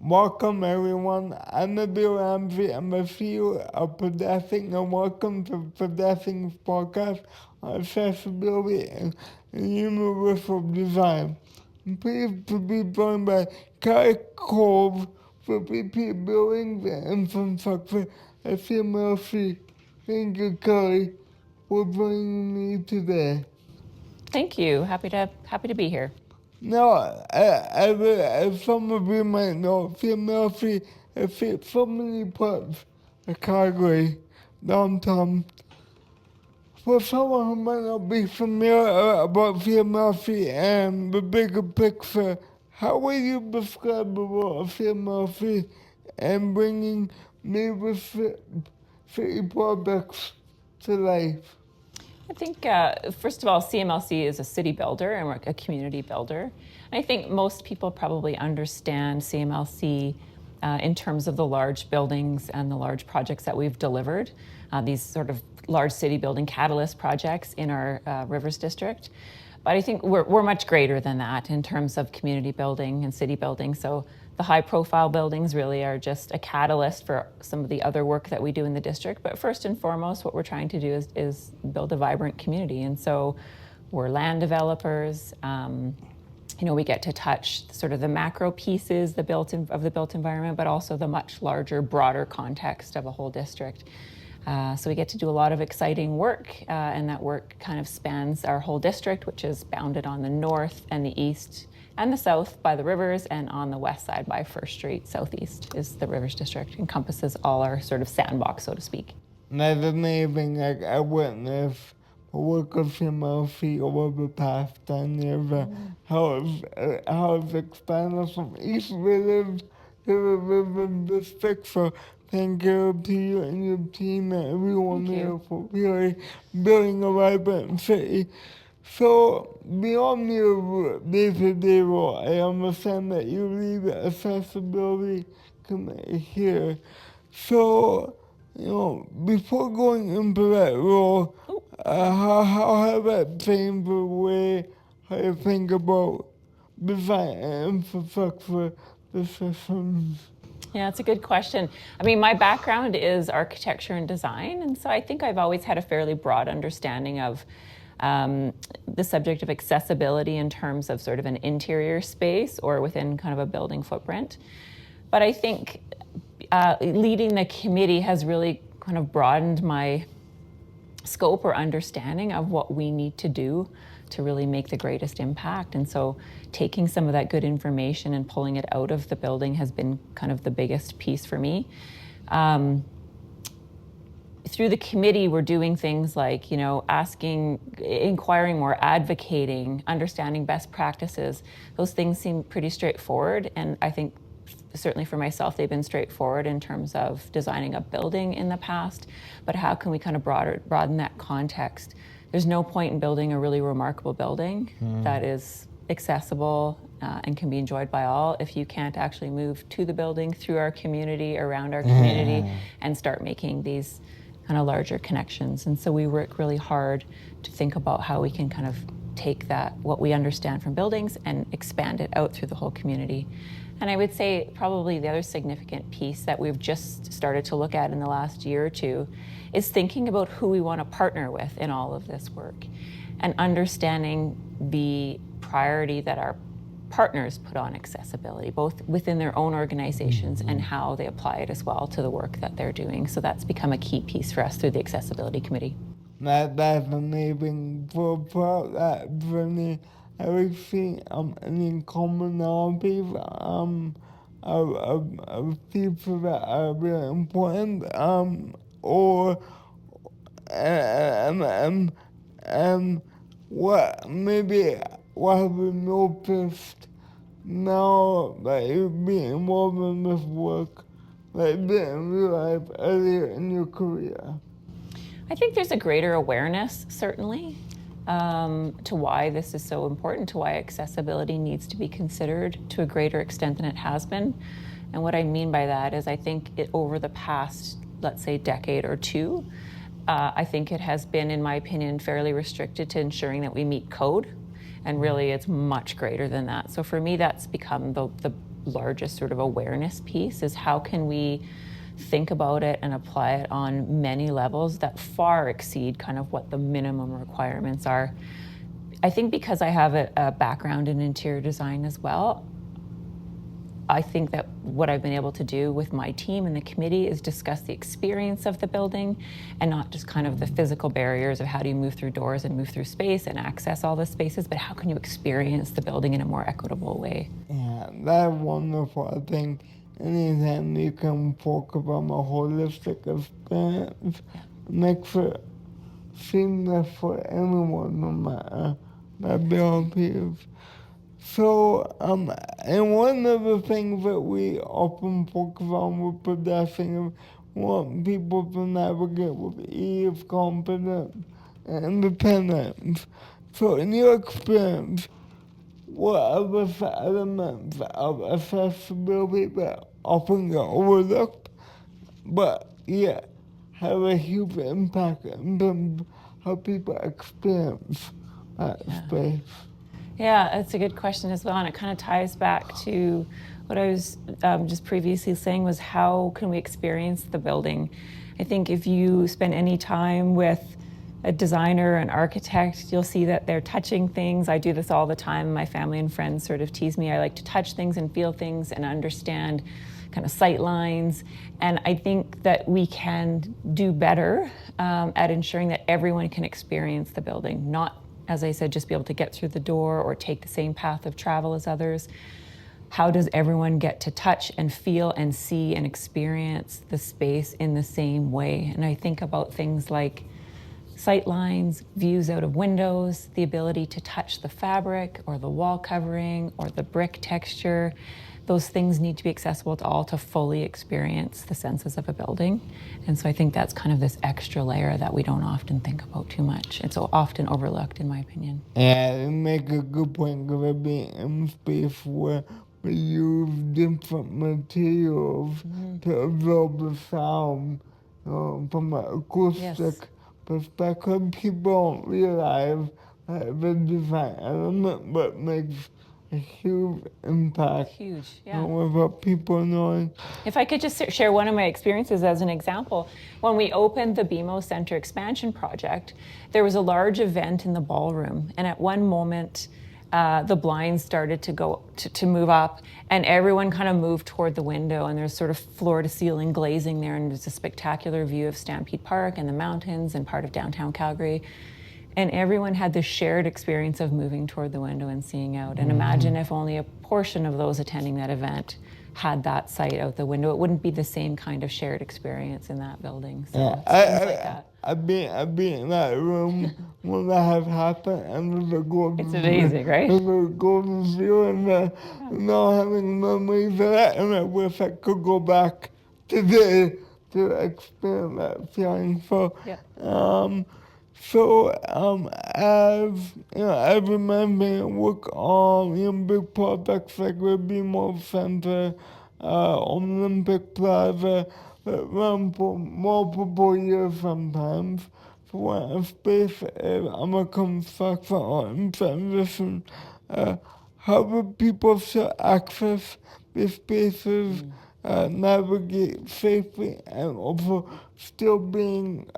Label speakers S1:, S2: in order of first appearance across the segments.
S1: welcome everyone. I'm Bill Ramsey. I'm a CEO of Pedestrian and welcome to Pedestrian Podcast on accessibility and universal design. I'm pleased to be joined by Kelly Cove for VP Buildings and Infrastructure at CMLC. Thank you, Kelly, for joining me today.
S2: Thank you. Happy to be here.
S1: Now, as some of you might know, CMLC has hit so many parts of Calgary downtown. For someone who might not be familiar about CMLC and the bigger picture, how would you describe the role of CMLC and bringing major city projects to life?
S2: I think, first of all, CMLC is a city builder and we're a community builder. And I think most people probably understand CMLC in terms of the large buildings and the large projects that we've delivered, these sort of large city building catalyst projects in our Rivers District. But I think we're much greater than that in terms of community building and city building. So the high profile buildings really are just a catalyst for some of the other work that we do in the district. But first and foremost, what we're trying to do is build a vibrant community. And so we're land developers. We get to touch sort of the macro pieces of the built environment, but also the much larger, broader context of a whole district. So we get to do a lot of exciting work, and that work kind of spans our whole district, which is bounded on the north and the east and the south by the rivers, and on the west side by First Street. Southeast is the Rivers District, encompasses all our sort of sandbox, so to speak.
S1: That's amazing. Like, I witnessed the work of CMLC over the past 10 years, how it's expanded from East Village to the River District. So thank you to you and your team and everyone there for really building a vibrant city. So beyond your day-to-day role, I understand that you lead the accessibility committee here. So, before going into that role, how has that changed the way how you think about design and infrastructure decisions?
S2: Yeah, it's a good question. I mean, my background is architecture and design, and so I think I've always had a fairly broad understanding of the subject of accessibility in terms of sort of an interior space or within kind of a building footprint. But I think leading the committee has really kind of broadened my scope or understanding of what we need to do to really make the greatest impact. And so taking some of that good information and pulling it out of the building has been kind of the biggest piece for me. Through the committee, we're doing things like, inquiring more, advocating, understanding best practices. Those things seem pretty straightforward. And I think certainly for myself, they've been straightforward in terms of designing a building in the past. But how can we kind of broaden that context? There's no point in building a really remarkable building that is accessible and can be enjoyed by all if you can't actually move to the building, through our community, around our community, and start making these kind of larger connections. And so we work really hard to think about how we can kind of take that, what we understand from buildings, and expand it out through the whole community. And I would say probably the other significant piece that we've just started to look at in the last year or two is thinking about who we want to partner with in all of this work, and understanding the priority that our partners put on accessibility, both within their own organizations and how they apply it as well to the work that they're doing. So that's become a key piece for us through the Accessibility Committee.
S1: That's amazing. For that journey, have you seen any commonalities of people that are really important, or what have you noticed now that you've been involved in this work that you didn't realize earlier in your career?
S2: I think there's a greater awareness, certainly, to why this is so important, to why accessibility needs to be considered to a greater extent than it has been. And what I mean by that is I think over the past, let's say, decade or two, I think it has been, in my opinion, fairly restricted to ensuring that we meet code. And really, it's much greater than that. So for me, that's become the largest sort of awareness piece, is how can we think about it and apply it on many levels that far exceed kind of what the minimum requirements are. I think because I have a background in interior design as well, I think that what I've been able to do with my team and the committee is discuss the experience of the building and not just kind of the physical barriers of how do you move through doors and move through space and access all the spaces, but how can you experience the building in a more equitable way?
S1: Yeah, that's wonderful. I think anytime you can focus on a holistic experience, makes it seamless for anyone, no matter their abilities. So, and one of the things that we often focus on with pedestrians, we want people to navigate with ease, confidence, and independence. So, in your experience, what are the elements of accessibility that often get overlooked, but yet have a huge impact in terms of how people experience that space?
S2: Yeah, that's a good question as well, and it kind of ties back to what I was just previously saying, was how can we experience the building? I think if you spend any time with a designer, an architect, you'll see that they're touching things. I do this all the time. My family and friends sort of tease me. I like to touch things and feel things and understand kind of sight lines. And I think that we can do better at ensuring that everyone can experience the building, not, as I said, just be able to get through the door or take the same path of travel as others. How does everyone get to touch and feel and see and experience the space in the same way? And I think about things like sight lines, views out of windows, the ability to touch the fabric or the wall covering or the brick texture. Those things need to be accessible to all to fully experience the senses of a building. And so I think that's kind of this extra layer that we don't often think about too much. It's so often overlooked, in my opinion.
S1: Yeah, you make a good point of it being in space where we use different materials to absorb the sound from an acoustic perspective. People don't realize that the design element, but makes a huge impact.
S2: Huge, yeah.
S1: Without people knowing.
S2: If I could just share one of my experiences as an example, when we opened the BMO Centre expansion project, there was a large event in the ballroom, and at one moment, the blinds started to move up, and everyone kind of moved toward the window, and there's sort of floor-to-ceiling glazing there, and there's a spectacular view of Stampede Park and the mountains and part of downtown Calgary. And everyone had this shared experience of moving toward the window and seeing out. And imagine if only a portion of those attending that event had that sight out the window. It wouldn't be the same kind of shared experience in that building. So things like that.
S1: I've been in that room when that has happened, and there's a golden.
S2: It's amazing, right?
S1: There's a golden view, and now having memories of that, and I wish I could go back today to experience that feeling. So, as you know, every member work on big projects like the BMO Center, Olympic Plaza, that run for multiple years sometimes. So when a space is under construction or in transition, how do people still access these spaces, navigate safely, and also still being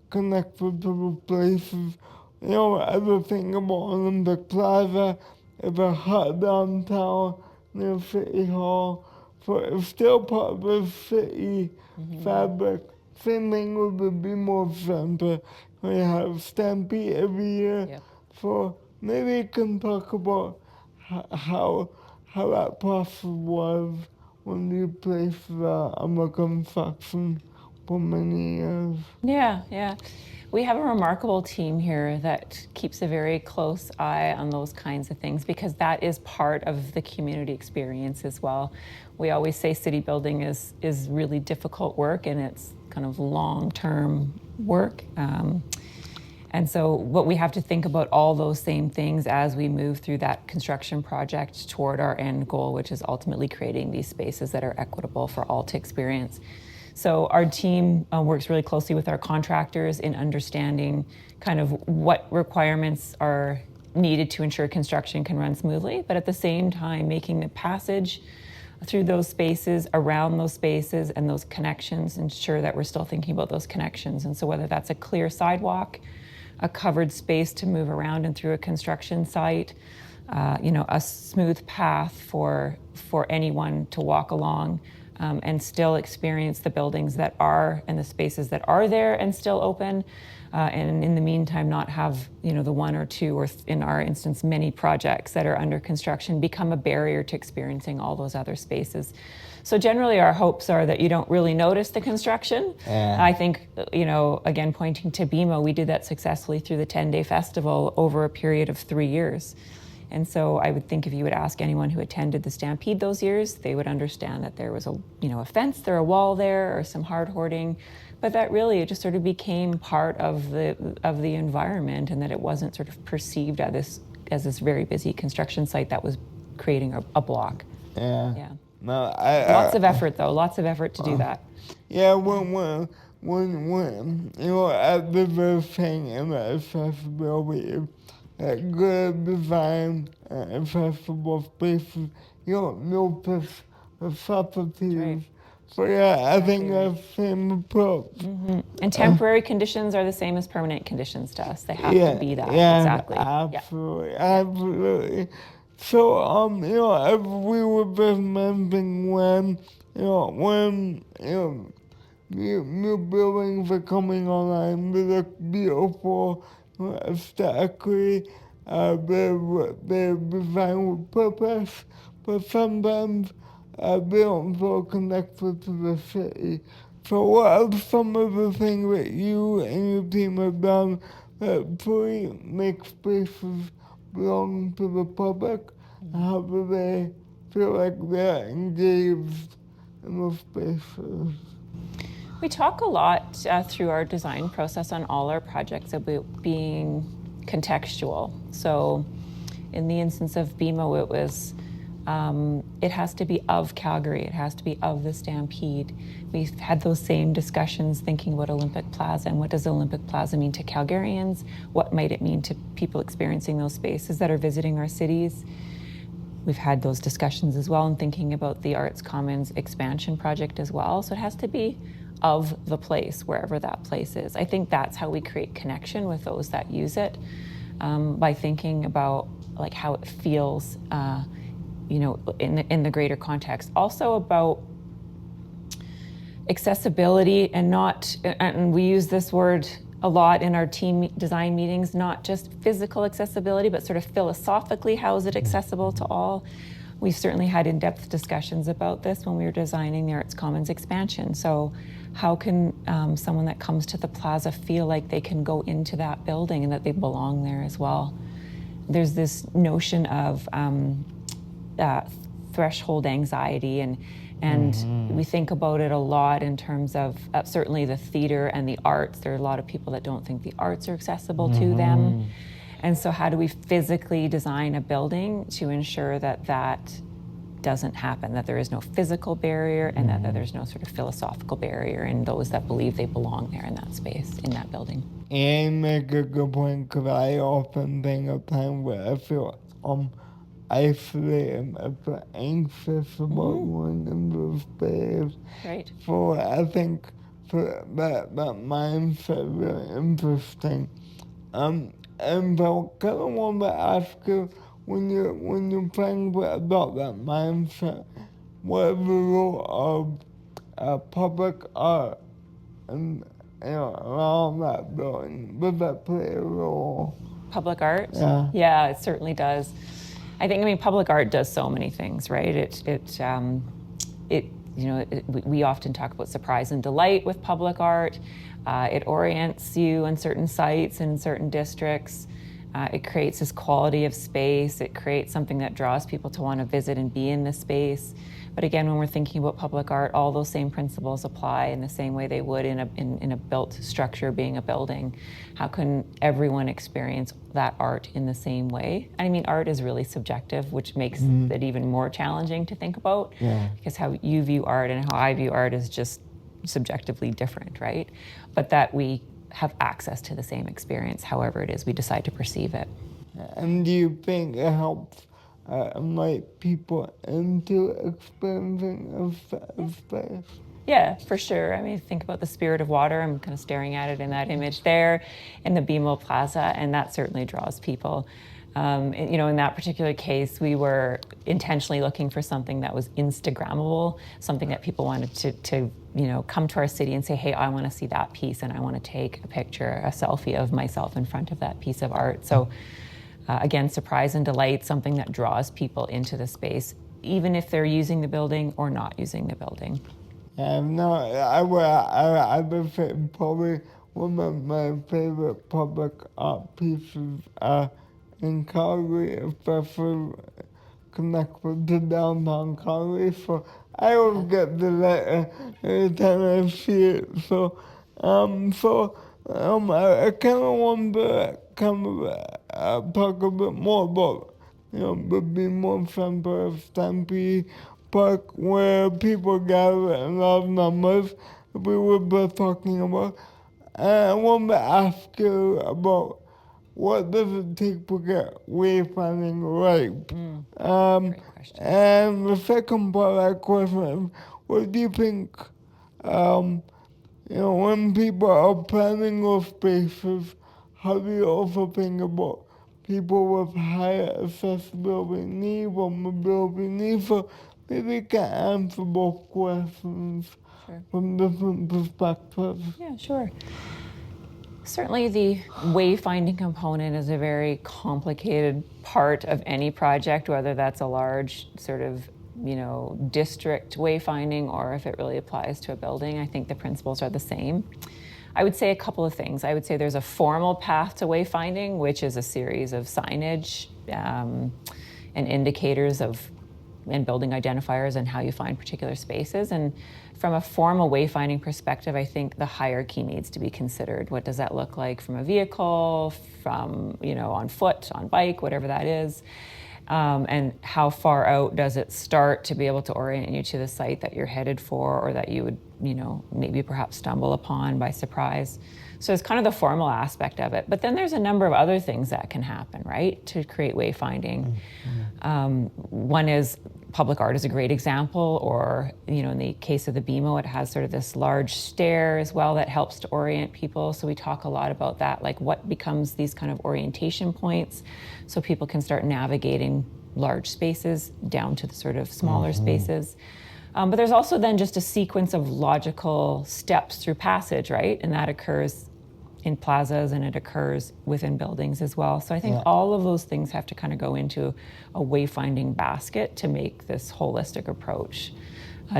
S1: connected to the places? You know, everything about Olympic Plaza is a hot downtown near City Hall, so it's still part of the city fabric. Same thing with the BMO Center. We have Stampede every year.
S2: Yep.
S1: So maybe you can talk about how that process was when you placed under construction for many years.
S2: Yeah. We have a remarkable team here that keeps a very close eye on those kinds of things, because that is part of the community experience as well. We always say city building is really difficult work, and it's kind of long-term work. And so what we have to think about all those same things as we move through that construction project toward our end goal, which is ultimately creating these spaces that are equitable for all to experience. So our team works really closely with our contractors in understanding kind of what requirements are needed to ensure construction can run smoothly, but at the same time making the passage through those spaces, around those spaces, and those connections, ensure that we're still thinking about those connections. And so whether that's a clear sidewalk, a covered space to move around and through a construction site, a smooth path for anyone to walk along, and still experience the buildings that are and the spaces that are there and still open, and in the meantime not have the one or two, or in our instance many projects that are under construction become a barrier to experiencing all those other spaces. So generally our hopes are that you don't really notice the construction. I think, again, pointing to BMO, we did that successfully through the 10-day festival over a period of 3 years. And so I would think if you would ask anyone who attended the Stampede those years, they would understand that there was a fence there, a wall there, or some hard hoarding, but that really it just sort of became part of the environment, and that it wasn't sort of perceived as this very busy construction site that was creating a block.
S1: Yeah. No,
S2: lots of effort though, lots of effort to do that.
S1: Yeah, when at the very thing in that festival, we good design and festival spaces, no facilities.
S2: Right.
S1: So yeah, I think that's the same approach.
S2: And temporary conditions are the same as permanent conditions to us. They have to be that.
S1: Yeah,
S2: exactly.
S1: Absolutely. So if we were just mentioning when new buildings are coming online, they look beautiful, aesthetically, they're designed with purpose, but sometimes they don't feel connected to the city. So what are some of the things that you and your team have done that fully make spaces belong to the public? How do they feel like they're engaged in those spaces?
S2: We talk a lot through our design process on all our projects about being contextual. So in the instance of BMO, it was it has to be of Calgary, it has to be of the Stampede. We've had those same discussions thinking about Olympic Plaza and what does Olympic Plaza mean to Calgarians? What might it mean to people experiencing those spaces that are visiting our cities? We've had those discussions as well in thinking about the Arts Commons expansion project as well. So it has to be of the place, wherever that place is. I think that's how we create connection with those that use it, by thinking about like how it feels, in the greater context. Also about accessibility, and we use this word a lot in our team design meetings, not just physical accessibility, but sort of philosophically, how is it accessible to all? We've certainly had in-depth discussions about this when we were designing the Arts Commons expansion. So how can someone that comes to the plaza feel like they can go into that building and that they belong there as well? There's this notion of threshold anxiety, and we think about it a lot in terms of certainly the theater and the arts. There are a lot of people that don't think the arts are accessible to them. And so how do we physically design a building to ensure that that doesn't happen, that there is no physical barrier, and that there's no sort of philosophical barrier in those that believe they belong there in that space, in that building.
S1: And make a good point, because I often think of time where I feel isolated, I feel anxious about going into the space.
S2: Right.
S1: So I think that mindset is really interesting. And so I kind of want to ask you, when you're thinking about that mindset, what is the role of public art and around that building? Does that play a role?
S2: Public art?
S1: Yeah.
S2: Yeah, it certainly does. Public art does so many things, right? We often talk about surprise and delight with public art. It orients you in certain sites and certain districts. It creates this quality of space. It creates something that draws people to want to visit and be in the space. But again, when we're thinking about public art, all those same principles apply in the same way they would in a built structure being a building. How can everyone experience that art in the same way? Art is really subjective, which makes it even more challenging to think about, because how you view art and how I view art is just subjectively different, right? But that we have access to the same experience, however it is we decide to perceive it.
S1: And do you think it helps invite people into experiencing a space.
S2: Yeah, for sure. I mean, think about the Spirit of Water. I'm kind of staring at it in that image there in the BMO Plaza, and that certainly draws people. You know, in that particular case, we were intentionally looking for something that was Instagrammable, something that people wanted to you know, come to our city and say, hey, I want to see that piece, and I want to take a picture, a selfie of myself in front of that piece of art. So again, surprise and delight, something that draws people into the space, even if they're using the building or not using the building.
S1: No, I would say probably one of my favorite public art pieces in Calgary, especially connected to downtown Calgary. So I always get the letter every time I see it. I kind of want to talk a bit more about, you know, the BMO Center Stampede Park where people gather in large numbers. We were both talking about. I want to ask you about what does it take to get wayfinding right?
S2: Great question.
S1: And the second part of that question is, what do you think, you know, when people are planning those spaces, how do you also think about people with higher accessibility needs or mobility needs? So maybe you can answer both questions from different perspectives.
S2: Yeah, sure. Certainly the wayfinding component is a very complicated part of any project, whether that's a large sort of, you know, district wayfinding or if it really applies to a building. I think the principles are the same. I would say a couple of things. I would say there's a formal path to wayfinding, which is a series of signage and indicators of and building identifiers and how you find particular spaces. And from a formal wayfinding perspective, I think the hierarchy needs to be considered. What does that look like from a vehicle, from, you know, on foot, on bike, whatever that is? And how far out does it start to be able to orient you to the site that you're headed for or that you would, you know, maybe perhaps stumble upon by surprise. So it's kind of the formal aspect of it. But then there's a number of other things that can happen, right, to create wayfinding. One is public art is a great example, or, you know, in the case of the BMO, it has sort of this large stair as well that helps to orient people. So we talk a lot about that, like what becomes these kind of orientation points so people can start navigating large spaces down to the sort of smaller spaces. But there's also then just a sequence of logical steps through passage, right? And that occurs in plazas and it occurs within buildings as well. So I think all of those things have to kind of go into a wayfinding basket to make this holistic approach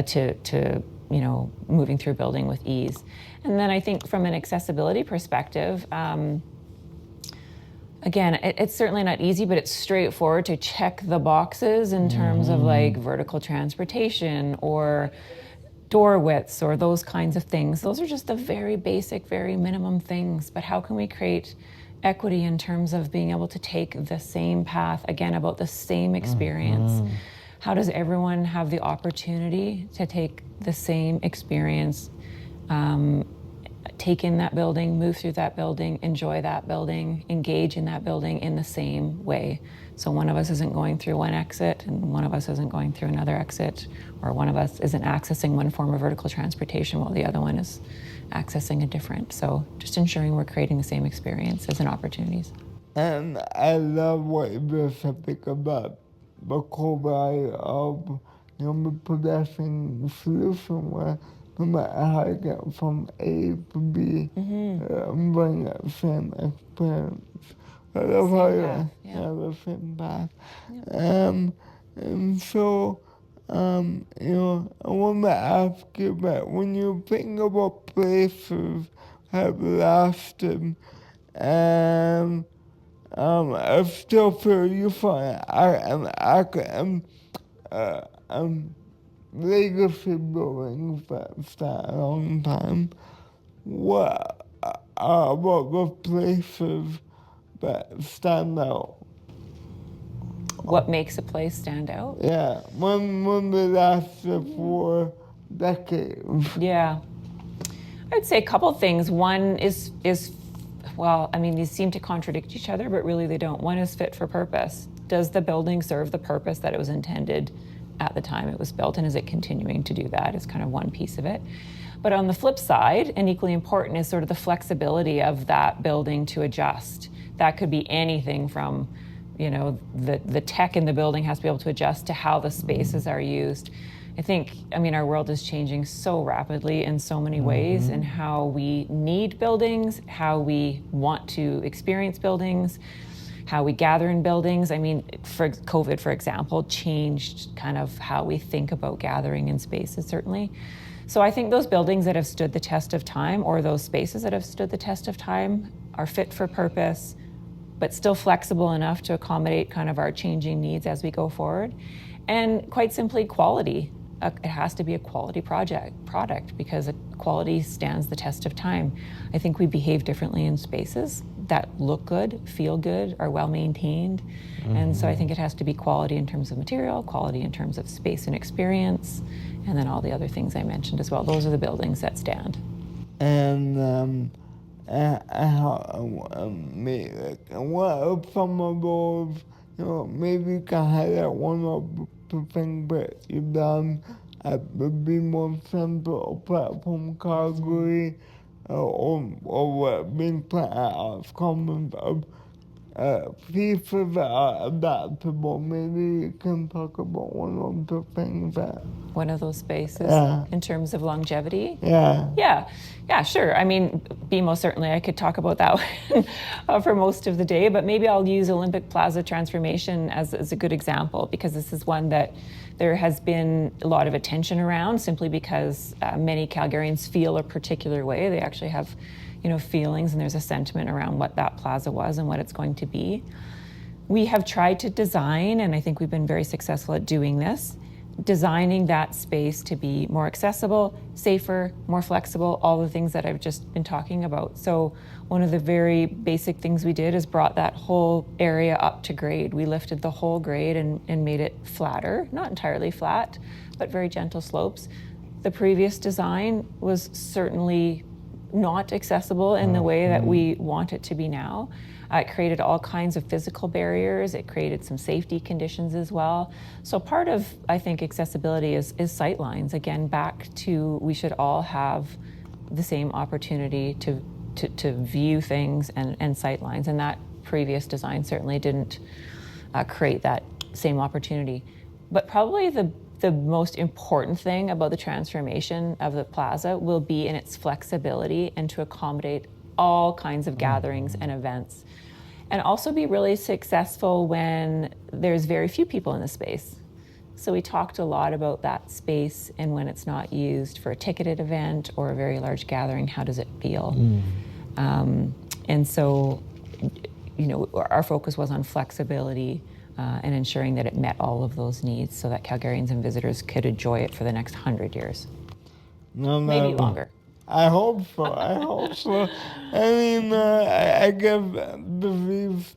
S2: to you know, moving through a building with ease. And then I think from an accessibility perspective, again, it's certainly not easy, but it's straightforward to check the boxes in terms of like vertical transportation or door widths or those kinds of things. Those are just the very basic, very minimum things. But how can we create equity in terms of being able to take the same path, again, about the same experience? How does everyone have the opportunity to take the same experience, take in that building, move through that building, enjoy that building, engage in that building in the same way? So one of us isn't going through one exit and one of us isn't going through another exit, or one of us isn't accessing one form of vertical transportation while the other one is accessing a different. So just ensuring we're creating the same experiences and opportunities.
S1: And I love what you said about the core value of, you know, the pedestrian solution where no matter how you get from A to B, bring that same experience. I love how you have the same path. And so, you know, I want to ask you about when you think about places have lasted, I still feel you find legacy buildings that stand a long time. What are about the places that stand out?
S2: What makes a place stand out?
S1: Yeah, when they lasted for decades.
S2: Yeah. I'd say a couple things. One is well, I mean, these seem to contradict each other, but really they don't. One is fit for purpose. Does the building serve the purpose that it was intended at the time it was built, and is it continuing to do that? Is kind of one piece of it. But on the flip side, and equally important, is sort of the flexibility of that building to adjust. That could be anything from, the tech in the building has to be able to adjust to how the spaces are used. Our world is changing so rapidly in so many ways, and how we need buildings, how we want to experience buildings, how we gather in buildings. For COVID, for example, changed kind of how we think about gathering in spaces, certainly. So I think those buildings that have stood the test of time, or those spaces that have stood the test of time, are fit for purpose, but still flexible enough to accommodate kind of our changing needs as we go forward. And quite simply, quality. It has to be a quality product, because quality stands the test of time. I think we behave differently in spaces that look good, feel good, are well maintained. And so I think it has to be quality in terms of material, quality in terms of space and experience, and then all the other things I mentioned as well. Those are the buildings that stand.
S1: And what are some of those, maybe you can highlight one of the things that you've done at the Be More Central platform, Calgary, or what being planned out commons of pieces that are adaptable. Maybe you can talk about one of the things that...
S2: One of those spaces in terms of longevity? Yeah, sure. BMO, certainly I could talk about that for most of the day, but maybe I'll use Olympic Plaza transformation as a good example, because this is one that there has been a lot of attention around, simply because many Calgarians feel a particular way. They actually have feelings, and there's a sentiment around what that plaza was and what it's going to be. We have tried to design, and I think we've been very successful at doing this, designing that space to be more accessible, safer, more flexible, all the things that I've just been talking about. So one of the very basic things we did is brought that whole area up to grade. We lifted the whole grade and made it flatter, not entirely flat, but very gentle slopes. The previous design was certainly not accessible in the way that we want it to be now. It created all kinds of physical barriers. It created some safety conditions as well. So part of, I think, accessibility is sight lines. Again, back to, we should all have the same opportunity to view things and sight lines. And that previous design certainly didn't create that same opportunity. But probably the most important thing about the transformation of the plaza will be in its flexibility and to accommodate all kinds of gatherings and events, and also be really successful when there's very few people in the space. So we talked a lot about that space, and when it's not used for a ticketed event or a very large gathering, how does it feel? And so, our focus was on flexibility and ensuring that it met all of those needs, so that Calgarians and visitors could enjoy it for the next 100 years. Maybe longer.
S1: I hope so. I guess this leads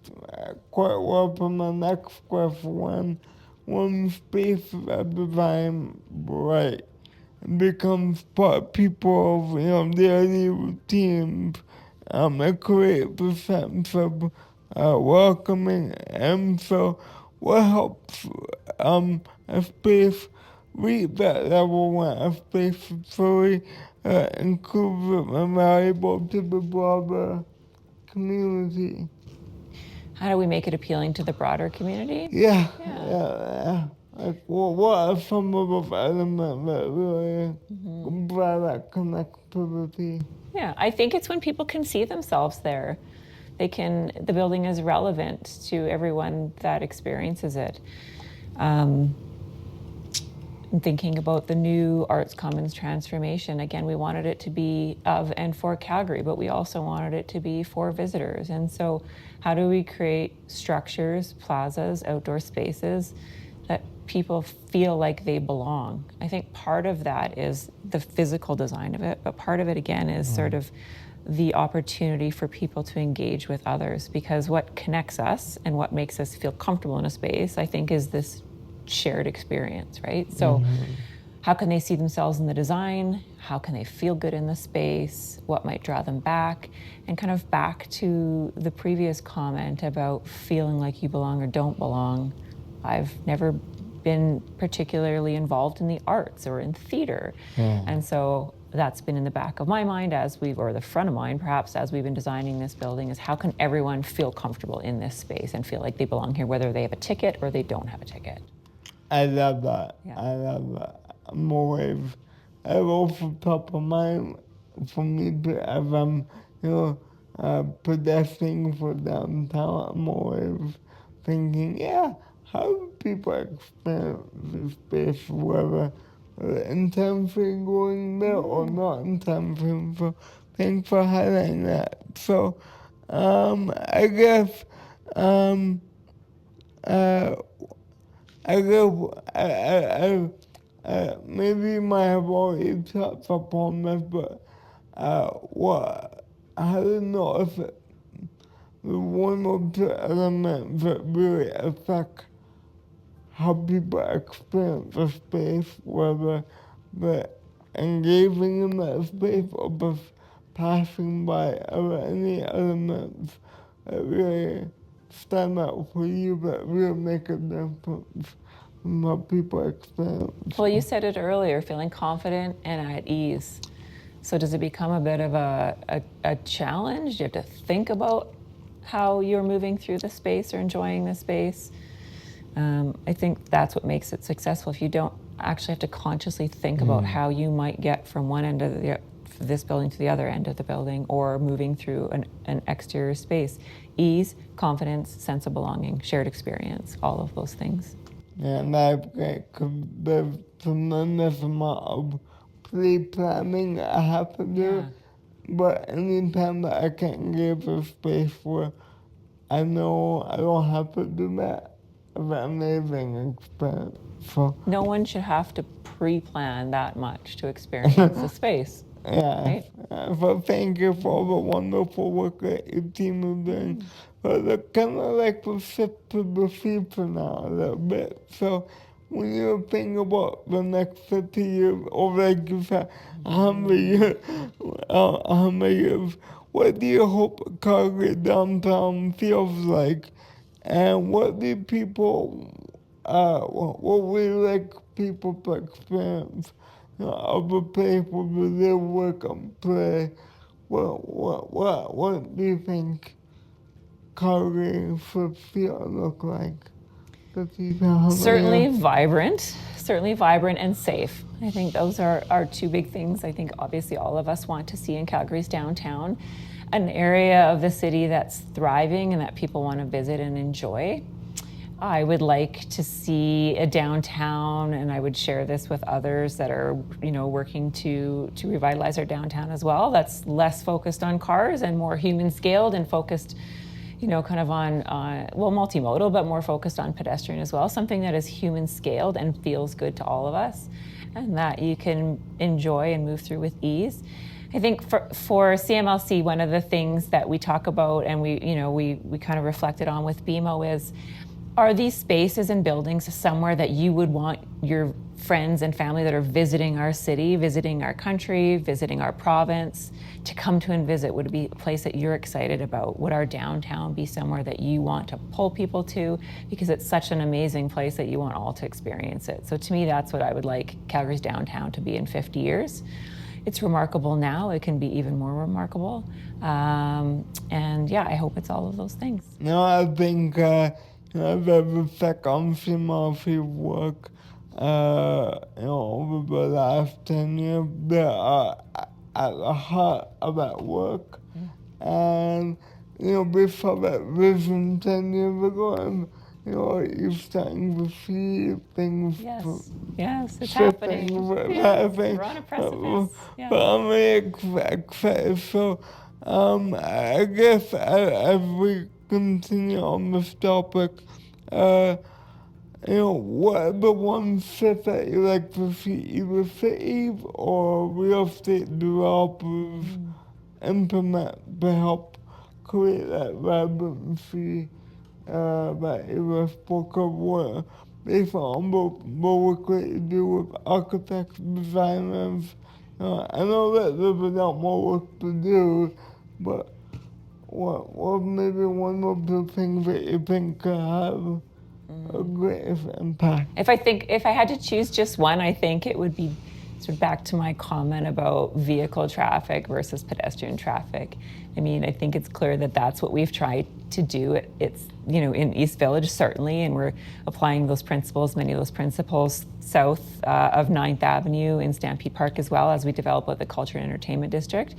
S1: quite well for my next question. When space design right becomes part people of daily routines, it creates a sense of welcoming. And so what helps a space reach that level when a space is fully inclusive and valuable to the broader community?
S2: How do we make it appealing to the broader community?
S1: Yeah. Like, what are some of those elements that really provide that connectivity?
S2: Yeah, I think it's when people can see themselves there. The building is relevant to everyone that experiences it. Thinking about the new Arts Commons transformation, again, we wanted it to be of and for Calgary, but we also wanted it to be for visitors. And so how do we create structures, plazas, outdoor spaces that people feel like they belong? I think part of that is the physical design of it, but part of it, again, is sort of the opportunity for people to engage with others, because what connects us and what makes us feel comfortable in a space, I think, is this shared experience, right? So how can they see themselves in the design? How can they feel good in the space? What might draw them back? And kind of back to the previous comment about feeling like you belong or don't belong. I've never been particularly involved in the arts or in theater. And so that's been in the back of my mind or the front of mind perhaps, as we've been designing this building, is how can everyone feel comfortable in this space and feel like they belong here, whether they have a ticket or they don't have a ticket.
S1: I love that.
S2: Yeah.
S1: I love that. I'm always, also top of mind for me as I'm, pedestrian for downtown. I'm always thinking, how do people experience this space, whether intentionally going there or not intentionally? So thanks for highlighting that. So, I guess, uh, I guess maybe you might have already touched upon this, but how do you know if the one or two elements that really affect how people experience the space, whether they're engaging in that space or just passing by? Are there any elements that really stand out for you that really make a difference in how people experience?
S2: Well, you said it earlier, feeling confident and at ease. So does it become a bit of a challenge? Do you have to think about how you're moving through the space or enjoying the space? I think that's what makes it successful. If you don't actually have to consciously think about how you might get from one end of this building to the other end of the building, or moving through an exterior space. Ease, confidence, sense of belonging, shared experience, all of those things.
S1: Yeah, and that's great because there's tremendous amount of pre-planning I have to do. But anytime that I can give a space where I know I don't have to do that, it's an amazing experience. So,
S2: No one should have to pre-plan that much to experience the space.
S1: yeah.
S2: Right?
S1: So thank you for all the wonderful work that your team is doing. But it's kind of like we shift to the future now a little bit. So when you think about the next 50 years, or like you said, 100 years, 100 years, what do you hope Calgary downtown feels like? And what do people, what would you like people to experience? Of a place where they live, work, and play. What do you think Calgary should feel and look like?
S2: Certainly vibrant and safe. I think those are two big things. I think obviously all of us want to see in Calgary's downtown an area of the city that's thriving and that people want to visit and enjoy. I would like to see a downtown, and I would share this with others that are, working to revitalize our downtown as well. That's less focused on cars and more human scaled and focused, kind of on, multimodal, but more focused on pedestrian as well. Something that is human scaled and feels good to all of us, and that you can enjoy and move through with ease. I think for CMLC, one of the things that we talk about and we kind of reflected on with BMO is, are these spaces and buildings somewhere that you would want your friends and family that are visiting our city, visiting our country, visiting our province, to come to and visit? Would it be a place that you're excited about? Would our downtown be somewhere that you want to pull people to? Because it's such an amazing place that you want all to experience it. So to me, that's what I would like Calgary's downtown to be in 50 years. It's remarkable now. It can be even more remarkable. And yeah, I hope it's all of those things.
S1: No, I think the effect on CMLC work, over the last 10 years, they are at the heart of that work. And, we saw that vision 10 years ago, and, you're starting to see things.
S2: Yes, it's happening. We're on a precipice.
S1: But I'm really excited. So, I guess as we continue on this topic, what are the one shift that you like to see either cities or real estate developers implement to help create that vibrancy that you spoke of? based on what we do with architects, designers. I know that there's a lot more work to do, but what maybe one of the things that you think could have a greatest impact?
S2: If I had to choose just one, I think it would be sort of back to my comment about vehicle traffic versus pedestrian traffic. I mean, I think it's clear that that's what we've tried to do. It's, you know, in East Village, certainly, and we're applying those principles, many of those principles, south of 9th Avenue in Stampede Park as well, as we develop what the Culture and Entertainment District.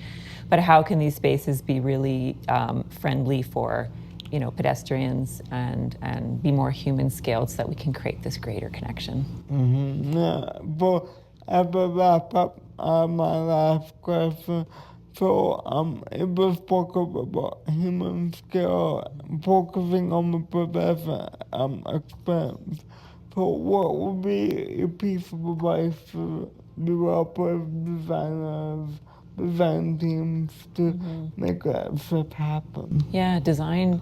S2: But how can these spaces be really friendly for, you know, pedestrians and be more human scaled so that we can create this greater connection?
S1: Yeah, but as a wrap up, my last question. So, it was spoke about human scale, focusing on the professor experience. So, what would be a piece of advice for developers, designers, design teams to make that stuff happen?
S2: Yeah, design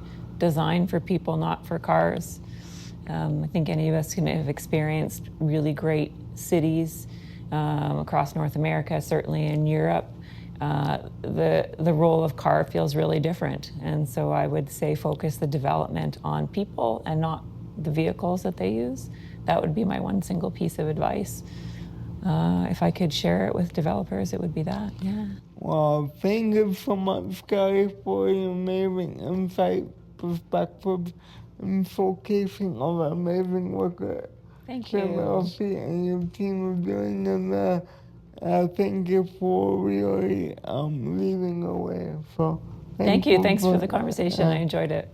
S2: for people, not for cars. I think any of us can have experienced really great cities across North America, certainly in Europe. The role of car feels really different, and so I would say focus the development on people and not the vehicles that they use. That would be my one single piece of advice. If I could share it with developers, it would be that. Yeah.
S1: Well, thank you so much, Kelly, for your amazing insight, perspective, and showcasing all the amazing work that
S2: Thank you.
S1: CMLC and your team are doing. And thank you for really leading the way. So
S2: Thank you. Thanks for the conversation. I enjoyed it.